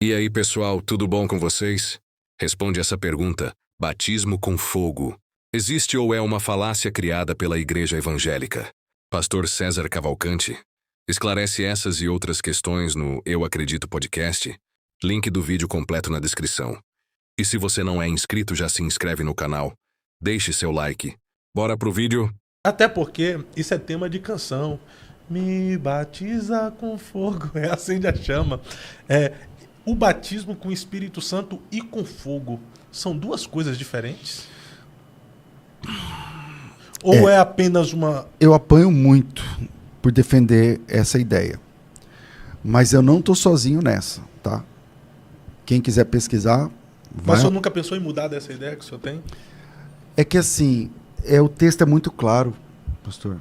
E aí, pessoal, tudo bom com vocês? Responde essa pergunta: batismo com fogo existe ou é uma falácia criada pela Igreja Evangélica? Pastor César Cavalcante esclarece essas e outras questões no Eu Acredito Podcast. Link do vídeo completo na descrição. E se você não é inscrito, já se inscreve no canal. Deixe seu like. Bora pro vídeo? Até porque isso é tema de canção. Me batiza com fogo, acende a chama. O batismo com o Espírito Santo e com fogo são duas coisas diferentes? Ou é apenas uma... Eu apanho muito por defender essa ideia. Mas eu não estou sozinho nessa, tá? Quem quiser pesquisar... Mas o senhor nunca pensou em mudar dessa ideia que o senhor tem? É que assim, o texto é muito claro, pastor.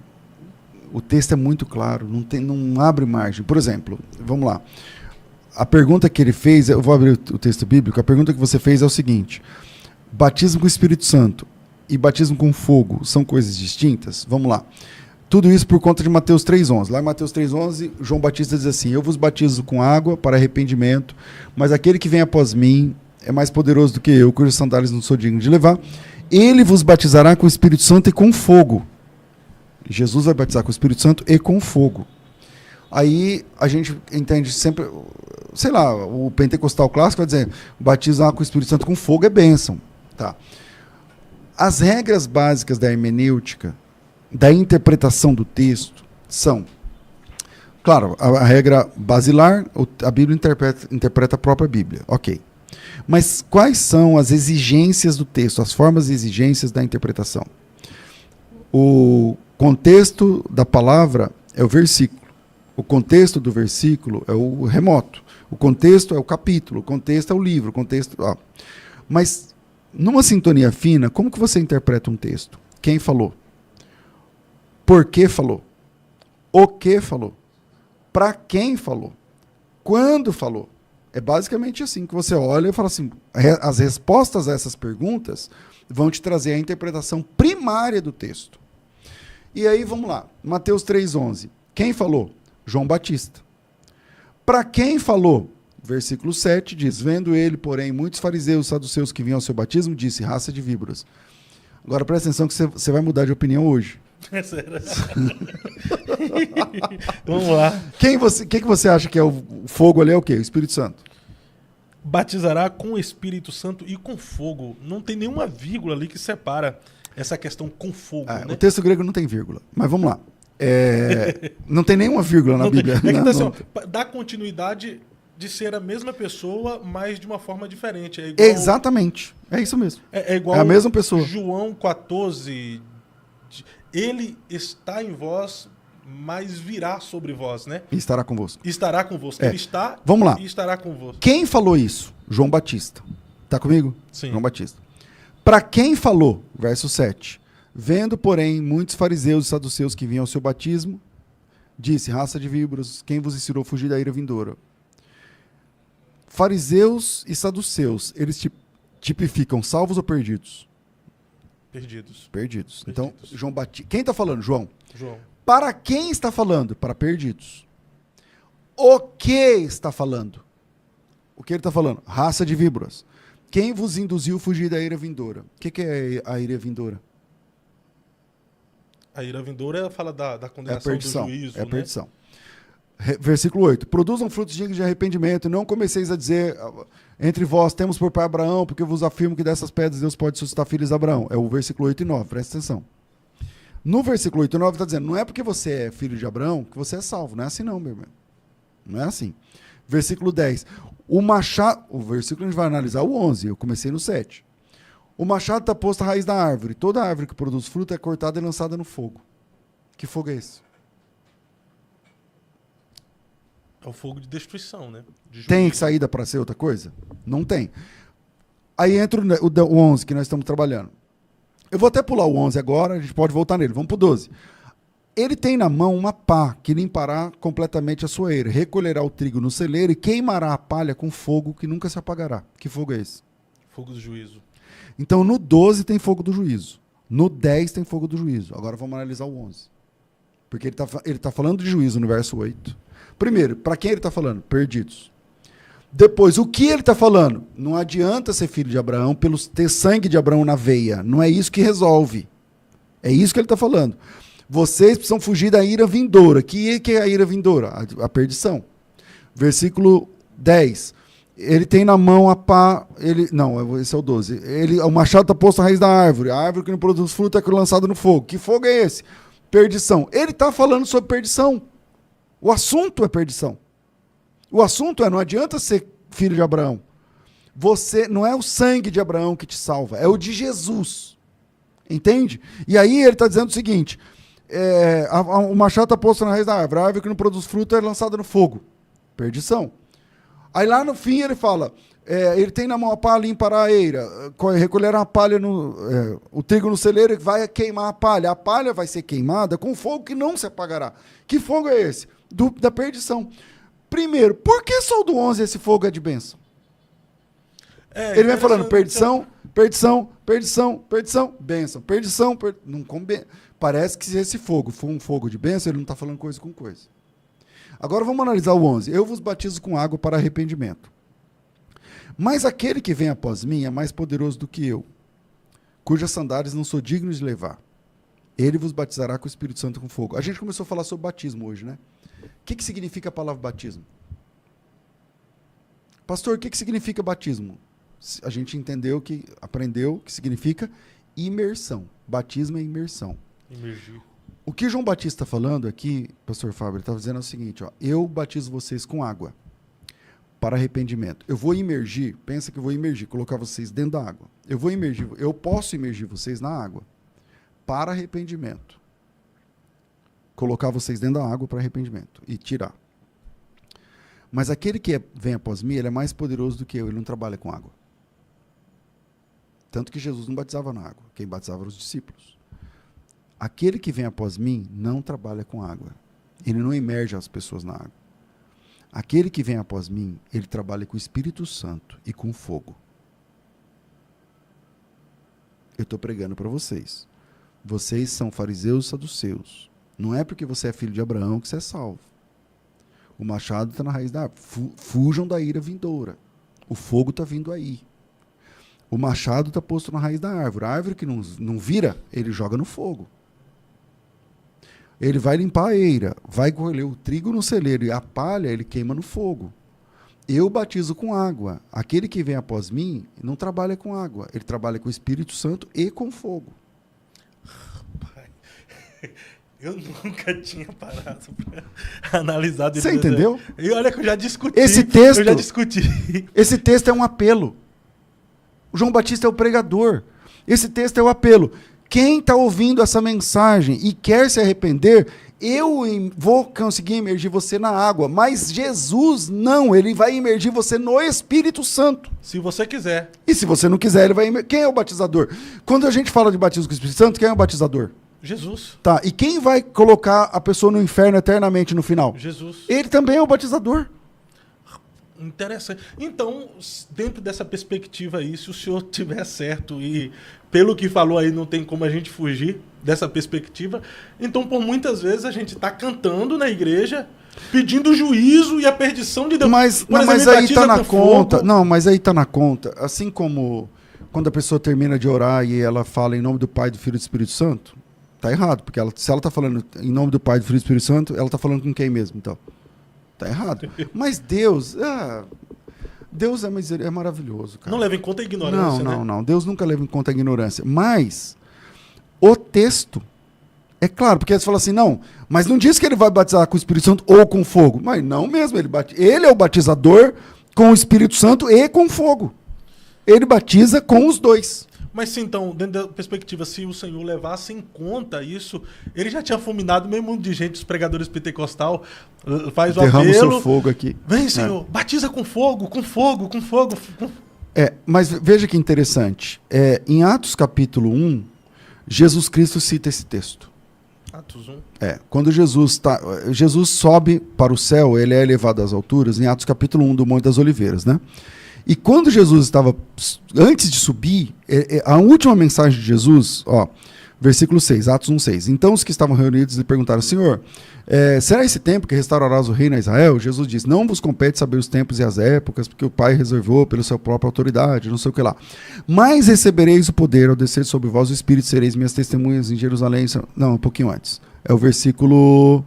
O texto é muito claro, não abre margem. Por exemplo, vamos lá. A pergunta que ele fez, eu vou abrir o texto bíblico, a pergunta que você fez é o seguinte: batismo com o Espírito Santo e batismo com fogo são coisas distintas? Vamos lá. Tudo isso por conta de Mateus 3,11. Lá em Mateus 3,11, João Batista diz assim: eu vos batizo com água para arrependimento, mas aquele que vem após mim é mais poderoso do que eu, cujos sandálias não sou digno de levar. Ele vos batizará com o Espírito Santo e com fogo. Jesus vai batizar com o Espírito Santo e com fogo. Aí a gente entende sempre, sei lá, o pentecostal clássico vai dizer: batizar com o Espírito Santo com fogo é bênção. Tá. As regras básicas da hermenêutica, da interpretação do texto, são, claro, a regra basilar, a Bíblia interpreta a própria Bíblia, ok. Mas quais são as exigências do texto, as formas e exigências da interpretação? O contexto da palavra é o versículo. O contexto do versículo é o remoto. O contexto é o capítulo. O contexto é o livro. O contexto, Mas, numa sintonia fina, como que você interpreta um texto? Quem falou? Por que falou? O que falou? Para quem falou? Quando falou? É basicamente assim que você olha e fala assim: as respostas a essas perguntas vão te trazer a interpretação primária do texto. E aí, vamos lá. Mateus 3,11. Quem falou? João Batista. Para quem falou? Versículo 7 diz: vendo ele, porém, muitos fariseus e saduceus que vinham ao seu batismo, disse: raça de víboras. Agora presta atenção que você vai mudar de opinião hoje. Vamos lá. Quem que você acha que é o fogo ali? É o quê? O Espírito Santo. Batizará com o Espírito Santo e com fogo. Não tem nenhuma vírgula ali que separa essa questão com fogo. Né? O texto grego não tem vírgula, mas vamos lá. Não tem nenhuma vírgula na Bíblia. É que tá assim, dá continuidade de ser a mesma pessoa, mas de uma forma diferente. É igual, exatamente. É isso mesmo. É igual a mesma pessoa. João 14. Ele está em vós, mas virá sobre vós, né? E estará convosco. Estará convosco. Ele está Vamos lá. E estará convosco. Quem falou isso? João Batista. Tá comigo? Sim. João Batista. Para quem falou? Verso 7. Vendo, porém, muitos fariseus e saduceus que vinham ao seu batismo, disse: raça de víboras, quem vos ensinou a fugir da ira vindoura? Fariseus e saduceus, eles tipificam salvos ou perdidos? Perdidos. Então, João Batista. Quem está falando? João. Para quem está falando? Para perdidos. O que está falando? O que ele está falando? Raça de víboras. Quem vos induziu a fugir da ira vindoura? O que é a ira vindoura? A ira vindoura fala da condenação, perdição, do juízo. É a perdição. Né? Versículo 8. Produzam frutos dignos de arrependimento, e não comeceis a dizer: entre vós temos por pai Abraão, porque vos afirmo que dessas pedras Deus pode suscitar filhos de Abraão. É o versículo 8 e 9, presta atenção. No versículo 8 e 9 está dizendo: não é porque você é filho de Abraão que você é salvo. Não é assim não, meu irmão. Não é assim. Versículo 10. O versículo a gente vai analisar o 11, eu comecei no 7. O machado está posto à raiz da árvore. Toda árvore que produz fruto é cortada e lançada no fogo. Que fogo é esse? É o fogo de destruição, né? Tem saída para ser outra coisa? Não tem. Aí entra o 11 que nós estamos trabalhando. Eu vou até pular o 11 agora, a gente pode voltar nele. Vamos para o 12. Ele tem na mão uma pá que limpará completamente a sua eira, recolherá o trigo no celeiro e queimará a palha com fogo que nunca se apagará. Que fogo é esse? Fogo do juízo. Então no 12 tem fogo do juízo. No 10 tem fogo do juízo. Agora vamos analisar o 11. Porque ele tá falando de juízo no verso 8. Primeiro, para quem ele está falando? Perdidos. Depois, o que ele está falando? Não adianta ser filho de Abraão pelo ter sangue de Abraão na veia. Não é isso que resolve. É isso que ele está falando. Vocês precisam fugir da ira vindoura. Que é a ira vindoura? A perdição. Versículo 10. Ele tem na mão a pá... Não, esse é o 12. O machado está posto na raiz da árvore. A árvore que não produz fruto é lançada no fogo. Que fogo é esse? Perdição. Ele está falando sobre perdição. O assunto é perdição. O assunto é, não adianta ser filho de Abraão. Você não é o sangue de Abraão que te salva, é o de Jesus. Entende? E aí ele está dizendo o seguinte, o machado está posto na raiz da árvore, a árvore que não produz fruto é lançada no fogo. Perdição. Aí lá no fim ele fala, ele tem na mão a palha limpa a eira, recolherá a palha, o trigo no celeiro e vai queimar a palha vai ser queimada com fogo que não se apagará. Que fogo é esse? Da perdição. Primeiro, por que só o do 11 esse fogo é de bênção? Ele vem falando perdição, perdição, perdição, perdição, bênção, perdição, não parece que se esse fogo for um fogo de bênção, ele não está falando coisa com coisa. Agora vamos analisar o 11. Eu vos batizo com água para arrependimento. Mas aquele que vem após mim é mais poderoso do que eu, cujas sandálias não sou digno de levar. Ele vos batizará com o Espírito Santo e com fogo. A gente começou a falar sobre batismo hoje, né? O que significa a palavra batismo? Pastor, o que significa batismo? A gente aprendeu que significa imersão. Batismo é imersão. Imergir. O que João Batista está falando aqui, pastor Fábio, ele está dizendo o seguinte, ó, eu batizo vocês com água para arrependimento. Eu vou imergir, pensa que eu vou imergir, colocar vocês dentro da água. Eu posso imergir vocês na água para arrependimento. Colocar vocês dentro da água para arrependimento e tirar. Mas aquele que vem após mim, ele é mais poderoso do que eu, ele não trabalha com água. Tanto que Jesus não batizava na água, quem batizava eram os discípulos. Aquele que vem após mim não trabalha com água. Ele não imerge as pessoas na água. Aquele que vem após mim, ele trabalha com o Espírito Santo e com fogo. Eu estou pregando para vocês. Vocês são fariseus e saduceus. Não é porque você é filho de Abraão que você é salvo. O machado está na raiz da árvore. Fujam da ira vindoura. O fogo está vindo aí. O machado está posto na raiz da árvore. A árvore que não vira, ele joga no fogo. Ele vai limpar a eira, vai colher o trigo no celeiro e a palha ele queima no fogo. Eu batizo com água. Aquele que vem após mim não trabalha com água. Ele trabalha com o Espírito Santo e com fogo. Eu nunca tinha parado para analisar. Você entendeu? E olha que eu já discuti. Esse texto, eu já discuti. Esse texto é um apelo. O João Batista é o pregador. Esse texto é o apelo. Quem está ouvindo essa mensagem e quer se arrepender, eu vou conseguir imergir você na água. Mas Jesus não, ele vai imergir você no Espírito Santo. Se você quiser. E se você não quiser, ele vai imergir. Quem é o batizador? Quando a gente fala de batismo com o Espírito Santo, quem é o batizador? Jesus. Tá, e quem vai colocar a pessoa no inferno eternamente no final? Jesus. Ele também é o batizador. Interessante. Então, dentro dessa perspectiva aí, se o senhor tiver certo e pelo que falou aí não tem como a gente fugir dessa perspectiva, então por muitas vezes a gente está cantando na igreja pedindo o juízo e a perdição de Deus. Mas aí está na conta. Não, mas aí está na conta. Assim como quando a pessoa termina de orar e ela fala em nome do Pai, do Filho e do Espírito Santo, tá errado, porque se ela está falando em nome do Pai, do Filho e do Espírito Santo, ela está falando com quem mesmo, então? Tá errado. Mas Deus é maravilhoso, cara. Não leva em conta a ignorância, né? Não. Deus nunca leva em conta a ignorância. Mas o texto é claro, porque eles falam assim, não, mas não diz que ele vai batizar com o Espírito Santo ou com fogo. Mas não mesmo, ele é o batizador com o Espírito Santo e com fogo. Ele batiza com os dois. Mas se então, dentro da perspectiva, se o Senhor levasse em conta isso, ele já tinha fulminado meio mundo de gente, os pregadores pentecostal, faz o derrama apelo. O seu fogo aqui. Vem, Senhor, batiza com fogo, com fogo, com fogo. Mas veja que interessante. Em Atos capítulo 1, Jesus Cristo cita esse texto. Atos 1. Quando Jesus sobe para o céu, ele é elevado às alturas, em Atos capítulo 1 do Monte das Oliveiras, né? E quando Jesus estava, antes de subir, a última mensagem de Jesus, Versículo 6, Atos 1:6. Então os que estavam reunidos lhe perguntaram: Senhor, será esse tempo que restaurarás o reino a Israel? Jesus disse: não vos compete saber os tempos e as épocas, porque o Pai reservou pela sua própria autoridade, não sei o que lá. Mas recebereis o poder ao descer sobre vós o Espírito, sereis minhas testemunhas em Jerusalém. Não, um pouquinho antes. É o versículo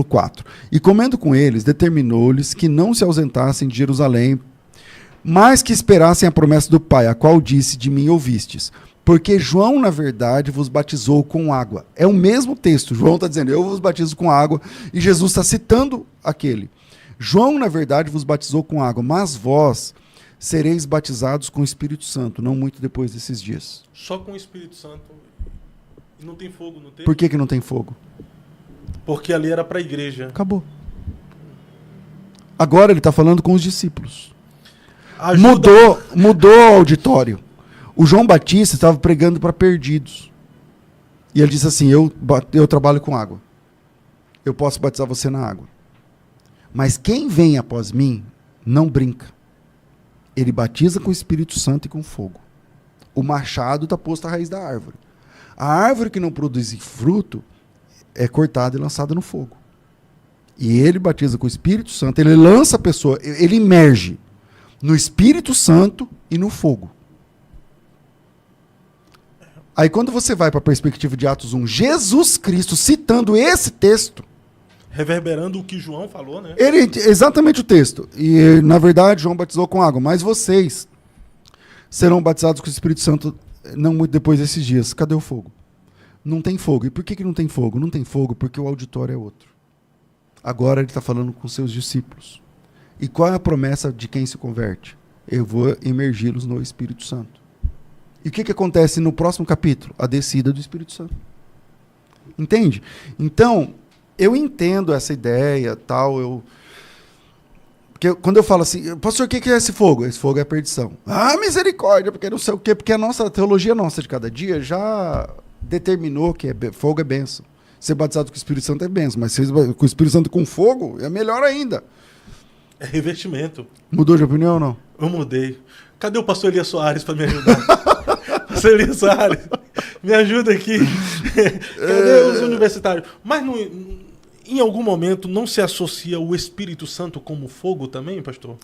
4. E comendo com eles, determinou-lhes que não se ausentassem de Jerusalém, mas que esperassem a promessa do Pai, a qual disse: de mim ouvistes. Porque João, na verdade, vos batizou com água. É o mesmo texto. João está dizendo: eu vos batizo com água. E Jesus está citando aquele. João, na verdade, vos batizou com água, mas vós sereis batizados com o Espírito Santo, não muito depois desses dias. Só com o Espírito Santo. E não tem fogo no texto? Por que não tem fogo? Porque ali era para a igreja. Acabou. Agora ele está falando com os discípulos. Ajuda. Mudou o auditório. O João Batista estava pregando para perdidos. E ele disse assim: eu trabalho com água. Eu posso batizar você na água. Mas quem vem após mim não brinca. Ele batiza com o Espírito Santo e com fogo. O machado está posto à raiz da árvore. A árvore que não produz fruto é cortada e lançada no fogo. E ele batiza com o Espírito Santo. Ele lança a pessoa, ele imerge no Espírito Santo e no fogo. Aí quando você vai para a perspectiva de Atos 1, Jesus Cristo citando esse texto, reverberando o que João falou, né? Exatamente o texto. E na verdade João batizou com água, mas vocês serão batizados com o Espírito Santo não muito depois desses dias. Cadê o fogo? Não tem fogo. E por que não tem fogo? Não tem fogo porque o auditório é outro. Agora ele está falando com seus discípulos. E qual é a promessa de quem se converte? Eu vou imergi-los no Espírito Santo. E o que acontece no próximo capítulo? A descida do Espírito Santo. Entende? Então, eu entendo essa ideia, tal, porque quando eu falo assim: pastor, o que é esse fogo? Esse fogo é a perdição. Ah, misericórdia, porque não sei o quê, porque a teologia nossa de cada dia já determinou que fogo é bênção. Ser batizado com o Espírito Santo é bênção, mas ser com o Espírito Santo com fogo é melhor ainda. É revestimento. Mudou de opinião ou não? Eu mudei. Cadê o pastor Elias Soares para me ajudar? Pastor Elias Soares, me ajuda aqui. Cadê os universitários? Mas em algum momento não se associa o Espírito Santo como fogo também, pastor?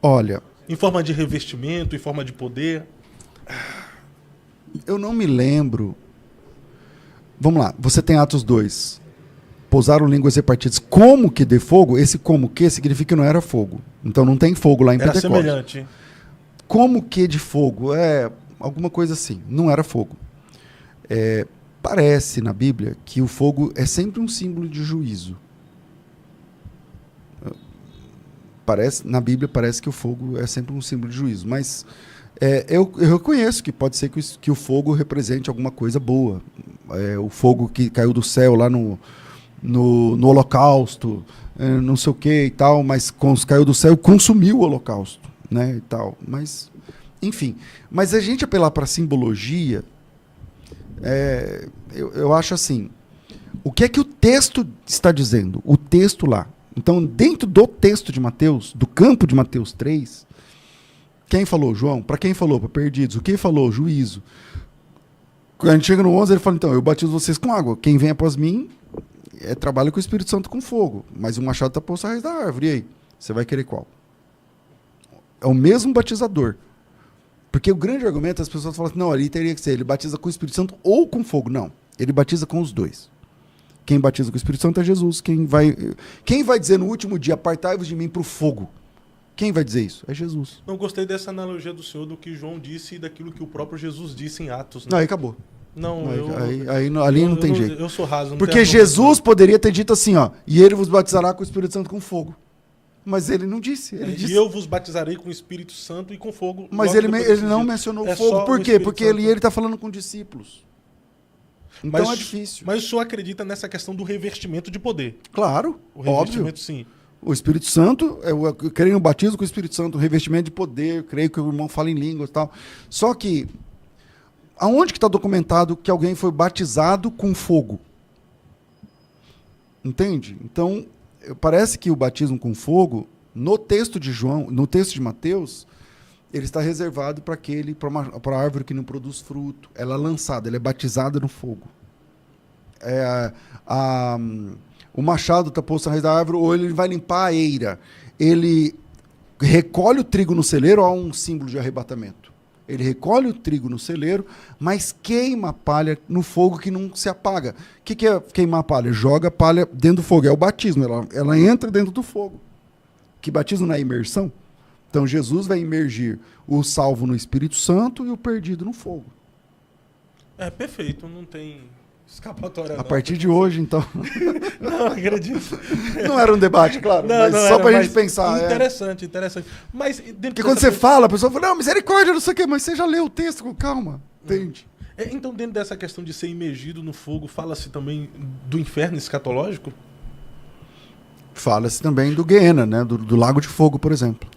Olha... Em forma de revestimento, em forma de poder? Eu não me lembro... Vamos lá, você tem Atos 2. Pousaram línguas repartidas. Como que de fogo? Esse como que significa que não era fogo. Então não tem fogo lá em Pentecostes. Era semelhante. Como que de fogo? Alguma coisa assim. Não era fogo. Parece na Bíblia que o fogo é sempre um símbolo de juízo. Na Bíblia parece que o fogo é sempre um símbolo de juízo. Mas eu reconheço que pode ser que o fogo represente alguma coisa boa. O fogo que caiu do céu lá no Holocausto, não sei o que e tal, mas caiu do céu e consumiu o Holocausto, né, e tal. Mas, enfim. Mas a gente apelar para simbologia, eu acho assim, o que é que o texto está dizendo? O texto lá. Então, dentro do texto de Mateus, do campo de Mateus 3, quem falou? João. Para quem falou? Para perdidos. O que falou? Juízo. Quando a gente chega no 11, ele fala: então, eu batizo vocês com água. Quem vem após mim trabalha com o Espírito Santo com fogo. Mas o machado está posto à raiz da árvore. E aí? Você vai querer qual? É o mesmo batizador. Porque o grande argumento, as pessoas falam assim: não, ali teria que ser, ele batiza com o Espírito Santo ou com fogo. Não, ele batiza com os dois. Quem batiza com o Espírito Santo é Jesus. Quem vai dizer no último dia: apartai-vos de mim para o fogo? Quem vai dizer isso? É Jesus. Não gostei dessa analogia do Senhor, do que João disse e daquilo que o próprio Jesus disse em Atos. Né? Não, aí acabou. Não, ali não tem jeito. Eu sou raso. Não porque Jesus poderia ter dito assim, ó: e ele vos batizará com o Espírito Santo com fogo. Mas ele não disse. Ele disse: e eu vos batizarei com o Espírito Santo e com fogo. Mas ele não mencionou o fogo. Por quê? Porque ele está falando com discípulos. Então é difícil. Mas o senhor acredita nessa questão do revestimento de poder? Claro, o revestimento, sim. O Espírito Santo, eu creio no batismo com o Espírito Santo, o revestimento de poder, eu creio que o irmão fala em línguas e tal. Só que, aonde que está documentado que alguém foi batizado com fogo? Entende? Então, parece que o batismo com fogo, no texto de João, no texto de Mateus, ele está reservado para a árvore que não produz fruto. Ela é lançada, ela é batizada no fogo. O machado está posto na raiz da árvore, ou ele vai limpar a eira. Ele recolhe o trigo no celeiro, há um símbolo de arrebatamento. Ele recolhe o trigo no celeiro, mas queima a palha no fogo que não se apaga. O que é queimar a palha? Joga a palha dentro do fogo. É o batismo, ela entra dentro do fogo. Que batismo não é imersão? Então Jesus vai imergir o salvo no Espírito Santo e o perdido no fogo. Perfeito, não tem escapatória. A partir de hoje, então. Não, acredito. Não era um debate, claro, mas só pra gente pensar. Interessante. Mas porque quando você fala, a pessoa fala, não, misericórdia, não sei o quê, mas você já leu o texto com calma, entende? Então, dentro dessa questão de ser imergido no fogo, fala-se também do inferno escatológico? Fala-se também do Guiena, né? Do Lago de Fogo, por exemplo.